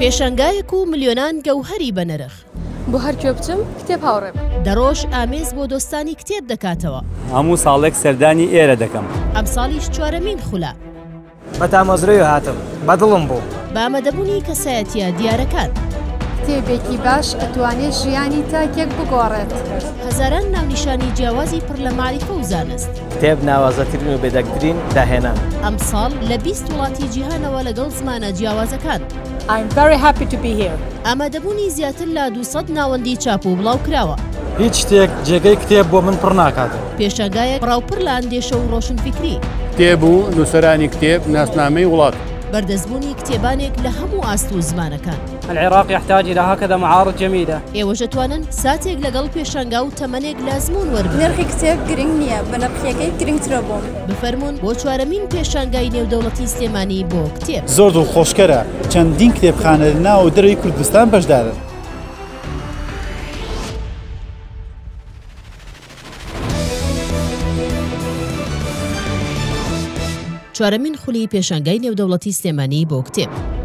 پێشەنگایەک و ملیۆنان گەوهەری بەنرخ بۆ هەرکوێ بچم کتێب هاوڕێم دەڕۆژ ئامێز بۆ دۆستانی کتێب دەکاتەوە هەموو ساڵێک سەردانی ئێرە دەکەم ئەم ساڵیش چوارەمین خولە بە تامەزرەوە هاتم بەدڵم بوو بە ئامادەبوونی کەسایەتیە دیارەکان کتێبێکی باش ئەتوانێت ژیانی تاکێک بگۆڕێت هەزاران ناونیشانی جیاوازی پڕ لە معریفە و زانست کتێب ناوازەترین و بێدەنگترین داهێنان ئەم ساڵ لە 20 وڵاتی جیهانەوە لەگەڵ زمانە جیاوازەکان I'm very happy to be here. ئامادەبوونی زیاتر لە 200 ناوەندی چاپ و بڵاو کراوە هیچ شتێک جێگەی کتێب بۆ من پڕ ناکاتەوە پێشەنگایەک ڕاوپڕ لە ئەندێشە و ڕۆشنفکری کتێب و نووسەرانی کتێب ناسنامەی وڵات بەردەستبوونی کتێبانێک لە هەموو ئاست و زمانەکان العراق يحتاج إلى هكذا معارض جميلة. ئێوەش دەتوانن ساتێک لەگەڵ پێشەنگا و تەمەنێک لازمون وەربن نرخی کتێب گرنگ نییە بە نرخیەکەی گرنگترە بۆم بفەرمونون بۆ چوارەمین پێشەنگای نێودەوڵەتی سلێمانی بۆ کتێب زۆر دڵخۆشکەرە چەندین کتێبخانە لە ناو دەرەوەی کوردستان بەشدارن چوارەمین خولی پێشەنگای نێودەوڵەتی سلێمانی بۆ کتێب